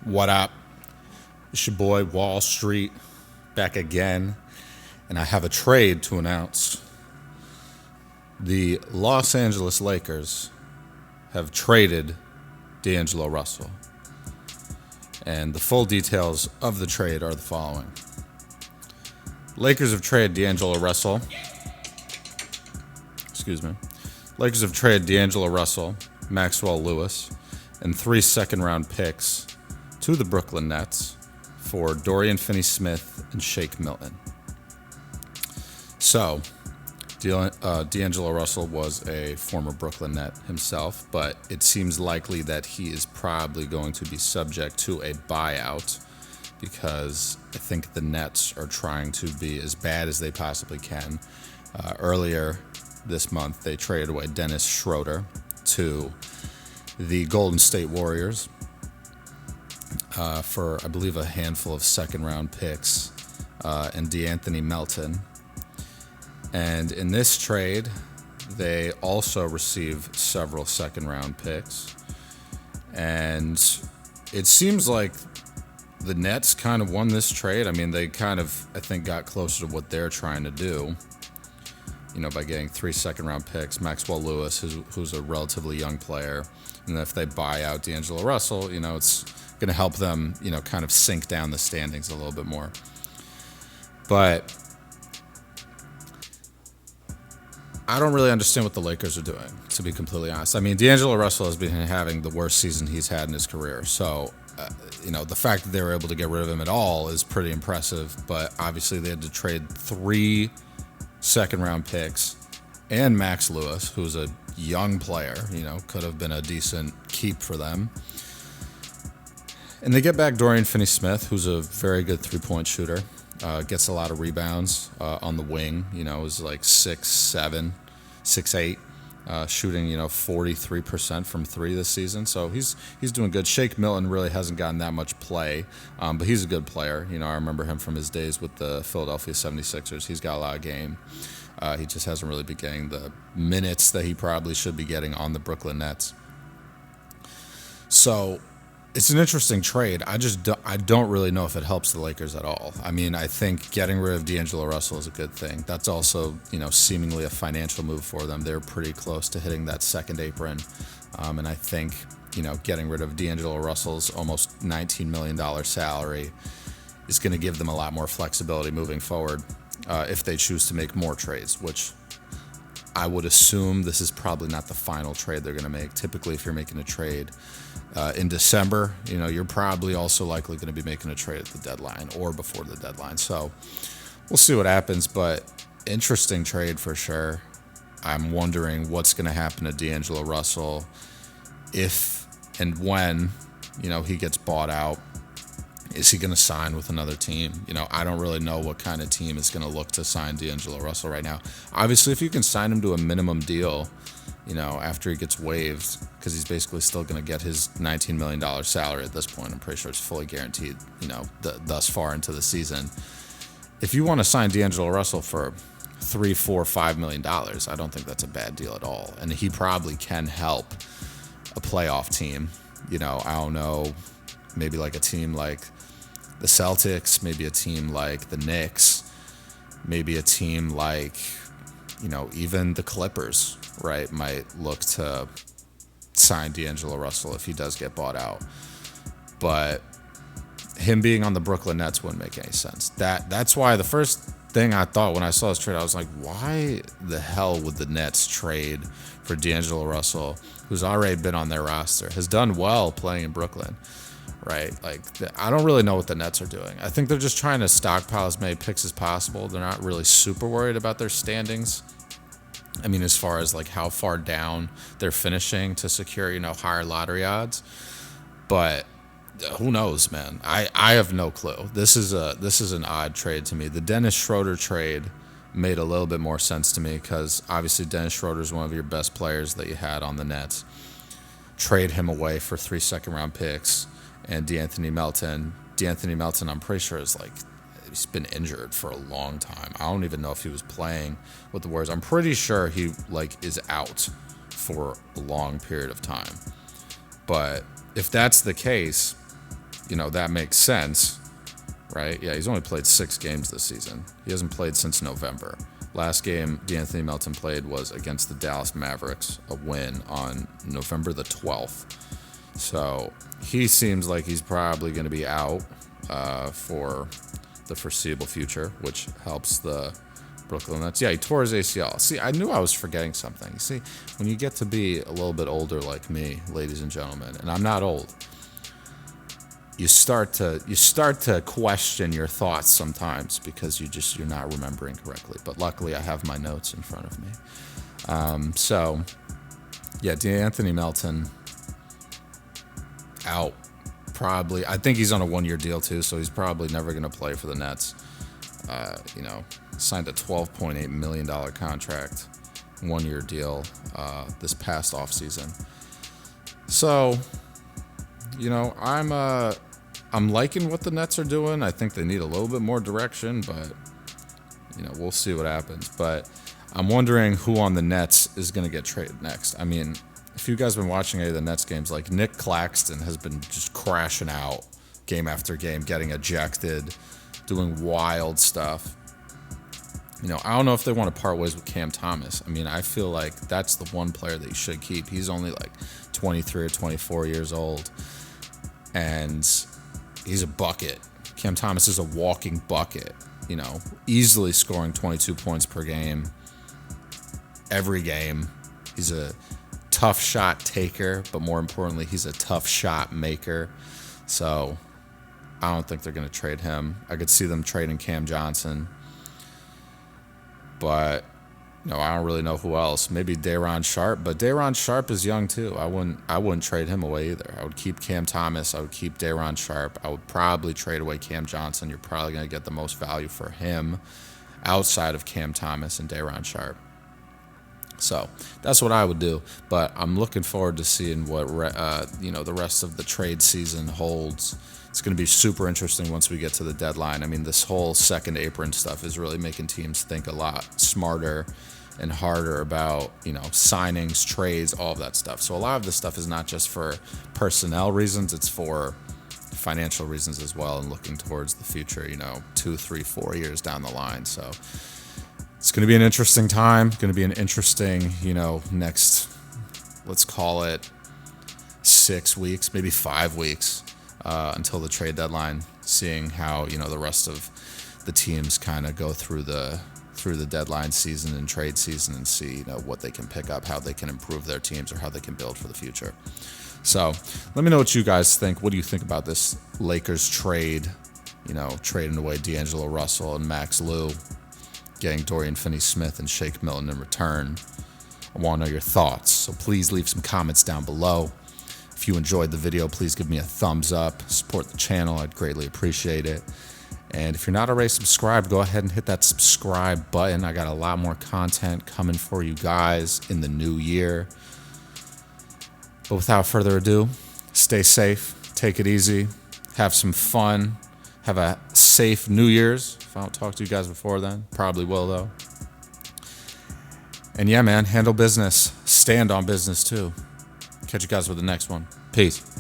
What up? It's your boy Wall Street back again, and I have a trade to announce. The Los Angeles Lakers have traded D'Angelo Russell, and the full details of the trade are the following. Lakers have traded D'Angelo Russell. Lakers have traded D'Angelo Russell, Maxwell Lewis, and 3 second-round picks to the Brooklyn Nets for Dorian, Finney-Smith, and Shake Milton. So, D'Angelo Russell was a former Brooklyn Net himself, but it seems likely that he is probably going to be subject to a buyout because I think the Nets are trying to be as bad as they possibly can. Earlier this month, they traded away Dennis Schroeder to the Golden State Warriors for, I believe, a handful of second-round picks and DeAnthony Melton. And in this trade, they also received several second-round picks. And it seems like the Nets kind of won this trade. I mean, they kind of, I think, got closer to what they're trying to do, by getting 3 second-round picks, Maxwell Lewis, who's a relatively young player. And if they buy out D'Angelo Russell, it's going to help them, kind of sink down the standings a little bit more. But I don't really understand what the Lakers are doing, to be completely honest. I mean, D'Angelo Russell has been having the worst season he's had in his career. So, the fact that they were able to get rid of him at all is pretty impressive. But obviously they had to trade 3 second-round picks and Max Lewis, who's a young player, could have been a decent keep for them. And they get back Dorian Finney-Smith, who's a very good three-point shooter, gets a lot of rebounds on the wing, is like 6'7", 6'8", shooting, 43% from 3 this season. So he's doing good. Shake Milton really hasn't gotten that much play, but he's a good player. I remember him from his days with the Philadelphia 76ers. He's got a lot of game. He just hasn't really been getting the minutes that he probably should be getting on the Brooklyn Nets. So it's an interesting trade. I don't really know if it helps the Lakers at all. I mean, I think getting rid of D'Angelo Russell is a good thing. That's also, seemingly a financial move for them. They're pretty close to hitting that second apron. And I think, getting rid of D'Angelo Russell's almost $19 million salary is going to give them a lot more flexibility moving forward if they choose to make more trades, which I would assume this is probably not the final trade they're going to make. Typically, if you're making a trade in December, you're probably also likely going to be making a trade at the deadline or before the deadline. So we'll see what happens, but interesting trade for sure. I'm wondering what's going to happen to D'Angelo Russell if and when, he gets bought out. Is he going to sign with another team? I don't really know what kind of team is going to look to sign D'Angelo Russell right now. Obviously, if you can sign him to a minimum deal, after he gets waived, because he's basically still going to get his $19 million salary at this point. I'm pretty sure it's fully guaranteed, thus far into the season. If you want to sign D'Angelo Russell for $3, $4, $5 million, I don't think that's a bad deal at all. And he probably can help a playoff team. I don't know, maybe like a team like the Celtics, maybe a team like the Knicks, maybe a team like, even the Clippers, right, might look to sign D'Angelo Russell if he does get bought out. But him being on the Brooklyn Nets wouldn't make any sense. That's why the first thing I thought when I saw this trade, I was like, why the hell would the Nets trade for D'Angelo Russell, who's already been on their roster, has done well playing in Brooklyn, right? Like, I don't really know what the Nets are doing. I think they're just trying to stockpile as many picks as possible. They're not really super worried about their standings. I mean, as far as like how far down they're finishing to secure, higher lottery odds. But who knows, man? I have no clue. This is an odd trade to me. The Dennis Schroeder trade made a little bit more sense to me because obviously Dennis Schroeder is one of your best players that you had on the Nets. Trade him away for 3 second-round picks and DeAnthony Melton. DeAnthony Melton, I'm pretty sure he's been injured for a long time. I don't even know if he was playing with the Warriors. I'm pretty sure he is out for a long period of time. But if that's the case, that makes sense, right? Yeah, he's only played 6 games this season. He hasn't played since November. Last game D'Anthony Melton played was against the Dallas Mavericks, a win on November the 12th. So he seems like he's probably going to be out for the foreseeable future, which helps the Brooklyn Nets. Yeah, he tore his ACL. See, I knew I was forgetting something. See, when you get to be a little bit older like me, ladies and gentlemen, and I'm not old, you start to question your thoughts sometimes because you're not remembering correctly. But luckily, I have my notes in front of me. So, yeah, D'Anthony Melton out. Probably, I think he's on a 1-year deal too, so he's probably never going to play for the Nets. Signed a $12.8 million contract, 1-year deal this past offseason. So, I'm liking what the Nets are doing. I think they need a little bit more direction, but we'll see what happens. But I'm wondering who on the Nets is going to get traded next. I mean, if you guys have been watching any of the Nets games, like Nick Claxton has been just crashing out game after game, getting ejected, doing wild stuff. I don't know if they want to part ways with Cam Thomas. I mean, I feel like that's the one player that you should keep. He's only like 23 or 24 years old, and he's a bucket. Cam Thomas is a walking bucket, easily scoring 22 points per game every game. He's a tough shot taker, but more importantly, he's a tough shot maker. So I don't think they're going to trade him. I could see them trading Cam Johnson, but I don't really know who else. Maybe Day'Ron Sharpe, but Day'Ron Sharpe is young too. I wouldn't trade him away either. I would keep Cam Thomas. I would keep Day'Ron Sharpe. I would probably trade away Cam Johnson. You're probably going to get the most value for him outside of Cam Thomas and Day'Ron Sharpe. So that's what I would do, but I'm looking forward to seeing what the rest of the trade season holds. It's going to be super interesting once we get to the deadline. I mean, this whole second apron stuff is really making teams think a lot smarter and harder about signings, trades, all of that stuff. So a lot of this stuff is not just for personnel reasons; it's for financial reasons as well, and looking towards the future. 2, 3, 4 years down the line. So it's going to be an interesting time. Going to be an interesting, next, let's call it 6 weeks, maybe 5 weeks until the trade deadline, seeing how, the rest of the teams kind of go through the deadline season and trade season and see, what they can pick up, how they can improve their teams, or how they can build for the future. So let me know what you guys think. What do you think about this Lakers trade, trading away D'Angelo Russell and Max Lou, getting Dorian Finney-Smith and Shake Milton in return? I want to know your thoughts, so please leave some comments down below. If you enjoyed the video, please give me a thumbs up. Support the channel. I'd greatly appreciate it. And if you're not already subscribed, go ahead and hit that subscribe button. I got a lot more content coming for you guys in the new year. But without further ado, stay safe, take it easy, have some fun, have a safe New Year's. If I don't talk to you guys before then, probably will though. And yeah, man, handle business. Stand on business too. Catch you guys with the next one. Peace.